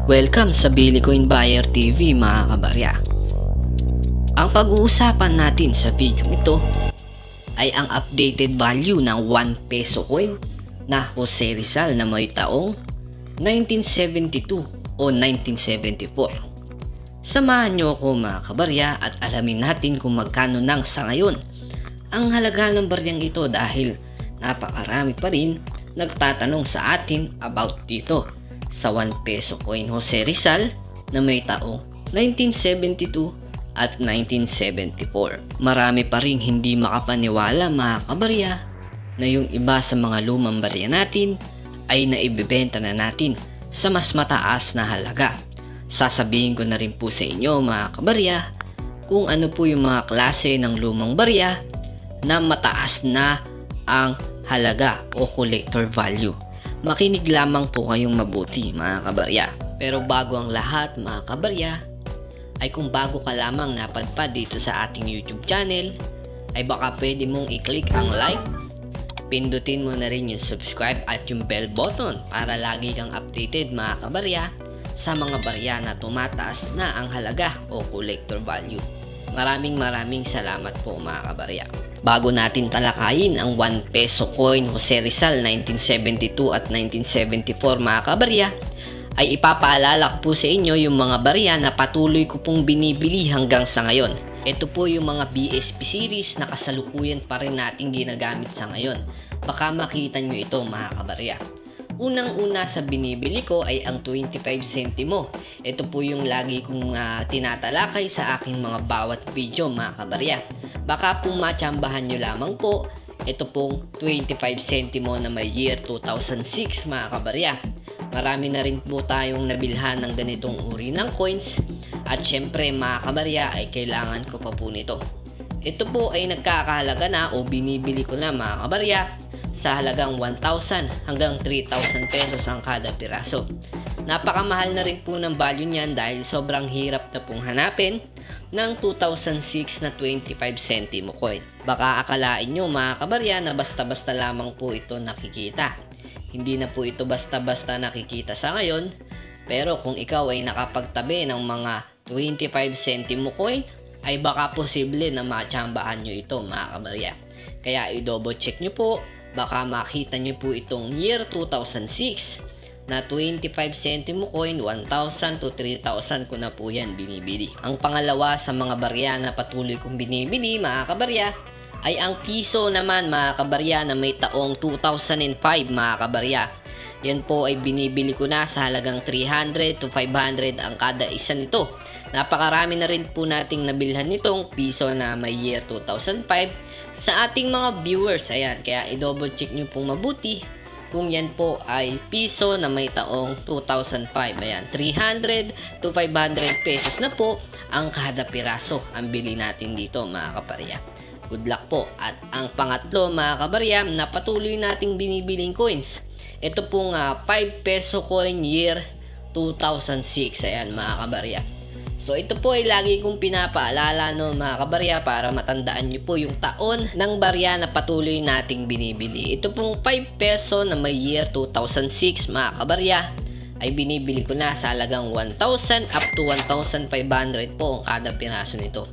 Welcome sa Billy Coin Buyer TV mga kabarya. Ang pag-uusapan natin sa video ito ay ang updated value ng 1 peso coin na Jose Rizal na may taong 1972 o 1974. Samahan nyo ako mga kabarya at alamin natin kung magkano nang sa ngayon ang halaga ng baryang ito dahil napakarami pa rin nagtatanong sa atin about dito sa 1 peso coin Jose Rizal na may taong 1972 at 1974. Marami pa rin hindi makapaniwala mga kabarya na yung iba sa mga lumang barya natin ay naibebenta na natin sa mas mataas na halaga. Sasabihin ko na rin po sa inyo mga kabarya kung ano po yung mga klase ng lumang barya na mataas na ang halaga o collector value. Makinig lamang po kayong mabuti mga kabarya. Pero bago ang lahat mga kabarya, ay kung bago ka lamang napadpad dito sa ating YouTube channel, ay baka pwede mong i-click ang like, pindutin mo na rin yung subscribe at yung bell button para lagi kang updated mga kabarya sa mga barya na tumataas na ang halaga o collector value. Maraming salamat po mga kabarya. Bago natin talakayin ang 1 peso coin Jose Rizal 1972 at 1974 mga kabarya, ay ipapaalala ko po sa inyo yung mga barya na patuloy ko pong binibili hanggang sa ngayon. Ito po yung mga BSP series na kasalukuyan pa rin natin ginagamit sa ngayon. Baka makita nyo ito mga kabarya. Unang-una sa binibili ko ay ang 25 centimo. Ito po yung lagi kong tinatalakay sa aking mga bawat video mga kabarya. Baka pong matsambahan nyo lamang po, ito pong 25 centimo na may year 2006 mga kabarya. Marami na rin po tayong nabilhan ng ganitong uri ng coins at syempre mga kabarya ay kailangan ko pa po nito. Ito po ay nagkakahalaga na o binibili ko na mga kabarya sa halagang 1,000 hanggang 3,000 pesos ang kada piraso. Napakamahal na rin po ng value niyan dahil sobrang hirap na pong hanapin ng 2006 na 25 centimo coin. Baka akalain nyo mga kabarya na basta-basta lamang po ito nakikita. Hindi na po ito basta-basta nakikita sa ngayon, pero kung ikaw ay nakapagtabi ng mga 25 centimo coin, ay baka posible na matsambahan nyo ito mga kabarya. Kaya i-double check nyo po, baka makita nyo po itong year 2006 na 25 centimo coin, 1,000 to 3,000 ko na po yan binibili. Ang pangalawa sa mga barya na patuloy kong binibili mga kabarya ay ang piso naman mga kabarya na may taong 2005 mga kabarya. Yan po ay binibili ko na sa halagang 300 to 500 ang kada isa nito. Napakarami na rin po nating nabilhan nitong piso na may year 2005 sa ating mga viewers. Ayan, kaya i-double check nyo pong mabuti kung yan po ay piso na may taong 2005. Ayan, 300 to 500 pesos na po ang kada piraso ang bili natin dito mga kabarya. Good luck po. At ang pangatlo mga kabarya na patuloy nating binibiling coins, ito pong 5 peso coin year 2006. Ayan mga kabarya. So ito po ay lagi kong pinapaalala no mga kabarya para matandaan nyo po yung taon ng barya na patuloy nating binibili. Ito pong 5 peso na may year 2006 mga kabarya ay binibili ko na sa halagang 1,000 up to 1,500 po ang kada piraso nito.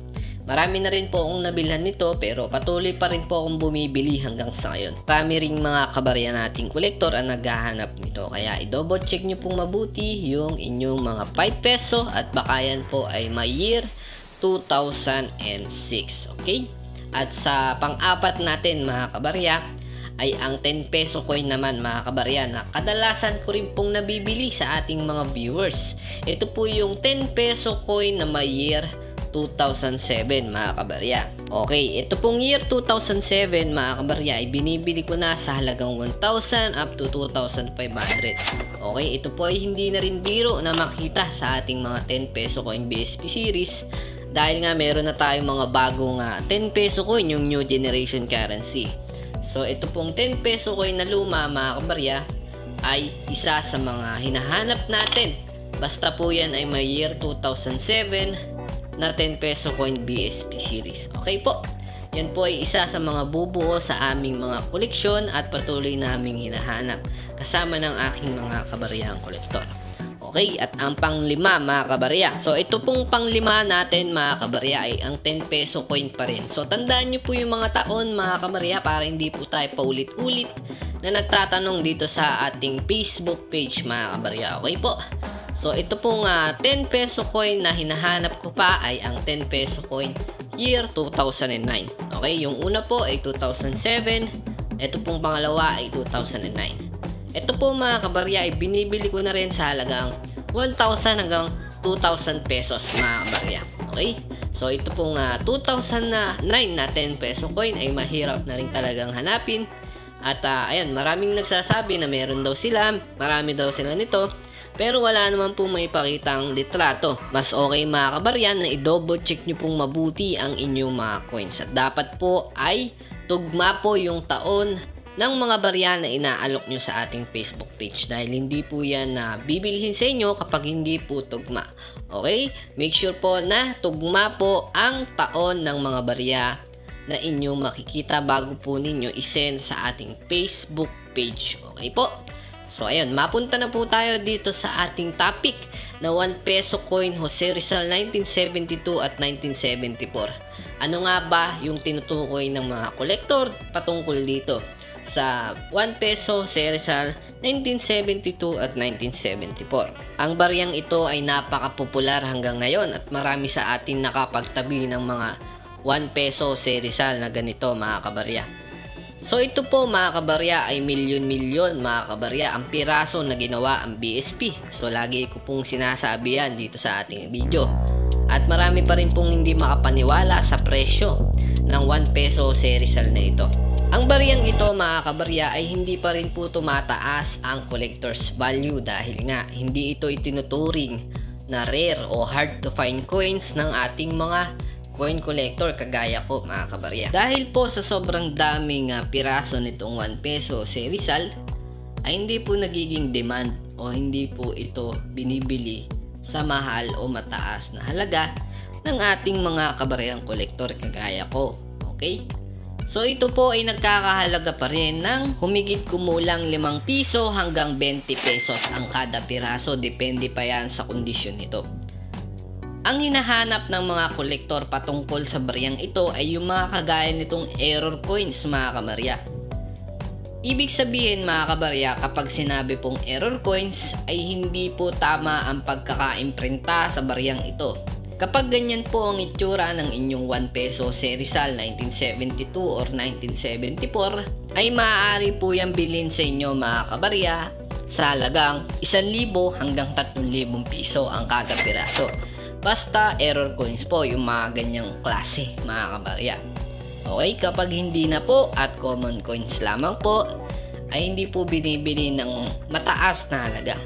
Marami na rin po akong nabilhan nito pero patuloy pa rin po akong bumibili hanggang sa ngayon. Marami ring mga kabarya nating kolektor ang naghahanap nito. Kaya i-double check nyo pong mabuti yung inyong mga 5 peso at baka yan po ay may year 2006. Okay? At sa pang-apat natin mga kabarya ay ang 10 peso coin naman mga kabarya na kadalasan ko rin pong nabibili sa ating mga viewers. Ito po yung 10 peso coin na may year 2007 mga kabarya. Okay, ito pong year 2007 mga kabarya ay binibili ko na sa halagang 1,000 up to 2,500. Okay, ito po ay hindi na rin biro na makita sa ating mga 10 peso coin BSP series dahil nga meron na tayong mga bagong 10 peso coin yung new generation currency. So ito pong 10 peso coin na luma mga kabarya ay isa sa mga hinahanap natin. Basta po yan ay may year 2007 na 10 peso coin BSP series. Okay po. Yan po ay isa sa mga bubuo sa aming mga koleksyon at patuloy naming hinahanap kasama ng aking mga kabaryang kolektor. Okay, at ang panglima mga kabarya. So ito pong panglima natin mga kabarya ay ang 10 peso coin pa rin. So tandaan nyo po yung mga taon mga kabarya para hindi po tayo paulit-ulit na nagtatanong dito sa ating Facebook page mga kabarya. Okay po. So ito pong 10 peso coin na hinahanap ko pa ay ang 10 peso coin year 2009. Okay, yung una po ay 2007. Ito pong pangalawa ay 2009. Ito po mga kabarya ay binibili ko na rin sa halagang 1,000 hanggang 2,000 pesos mga kabarya. Okay? So ito pong 2009 na 10 peso coin ay mahirap na rin talagang hanapin. At ayan, maraming nagsasabi na meron daw sila, marami daw sila nito. Pero wala naman po may pakitang litrato. Mas okay mga kabarya na i-double check nyo pong mabuti ang inyong mga coins. At dapat po ay tugma po yung taon ng mga barya na inaalok nyo sa ating Facebook page. Dahil hindi po yan na bibilhin sa inyo kapag hindi po tugma. Okay? Make sure po na tugma po ang taon ng mga barya na inyong makikita bago po ninyo isend sa ating Facebook page. Okay po? So ayun, mapunta na po tayo dito sa ating topic na 1 peso coin Jose Rizal 1972 at 1974. Ano nga ba yung tinutukoy ng mga kolektor patungkol dito sa 1 peso Jose Rizal 1972 at 1974? Ang baryang ito ay napaka-popular hanggang ngayon at marami sa atin nakapagtabi ng mga 1 peso Jose Rizal na ganito mga kabarya. So ito po mga kabarya ay milyon-milyon mga kabarya ang piraso na ginawa ang BSP. So lagi ko pong sinasabi yan dito sa ating video. At marami pa rin pong hindi makapaniwala sa presyo ng 1 peso Jose Rizal na ito. Ang baryang ito mga kabarya ay hindi pa rin po tumataas ang collector's value dahil nga hindi ito itinuturing na rare o hard to find coins ng ating mga coin collector kagaya ko mga kabarya. Dahil po sa sobrang daming piraso nitong 1 peso Jose Rizal ay hindi po nagiging demand o hindi po ito binibili sa mahal o mataas na halaga ng ating mga kabaryang kolektor kagaya ko. Okay? So ito po ay nagkakahalaga pa rin ng humigit kumulang 5 piso hanggang 20 pesos ang kada piraso, depende pa yan sa kondisyon nito. Ang hinahanap ng mga kolektor patungkol sa baryang ito ay yung mga kagaya nitong error coins mga kabarya. Ibig sabihin mga kabarya, kapag sinabi pong error coins ay hindi po tama ang pagkaka-imprinta sa baryang ito. Kapag ganyan po ang itsura ng inyong 1 peso Jose Rizal 1972 or 1974 ay maaari po yung bilhin sa inyo mga kabarya sa halagang 1,000 hanggang 3,000 piso ang kada piraso. Basta error coins po yung mga ganyang klase mga kabarya. Okay, kapag hindi na po at common coins lamang po ay hindi po binibili ng mataas na halaga.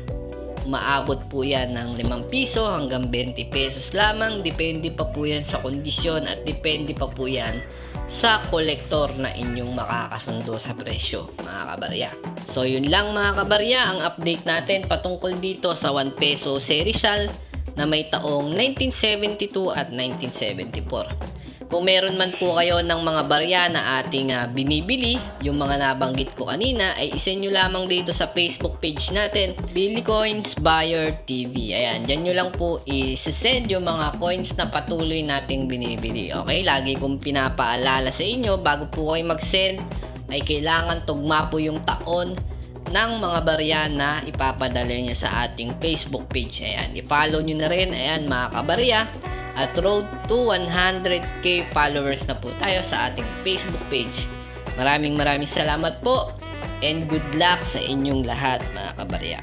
Umaabot po yan ng 5 piso hanggang 20 pesos lamang. Depende pa po yan sa kondisyon at depende pa po yan sa kolektor na inyong makakasundo sa presyo mga kabarya. So yun lang mga kabarya ang update natin patungkol dito sa 1 peso Jose Rizal na may taong 1972 at 1974. Kung meron man po kayo ng mga barya na ating binibili, yung mga nabanggit ko kanina, ay isend nyo lamang dito sa Facebook page natin, Billy Coins Buyer TV. Ayan, dyan nyo lang po i-send yung mga coins na patuloy nating binibili. Okay, lagi kong pinapaalala sa inyo, bago po kayo mag-send, ay kailangan tugma po yung taon ng mga barya na ipapadala nyo sa ating Facebook page. Ayan, i-follow nyo na rin. Ayan mga kabarya, at road to 100k followers na po tayo sa ating Facebook page. Maraming salamat po and good luck sa inyong lahat mga kabarya.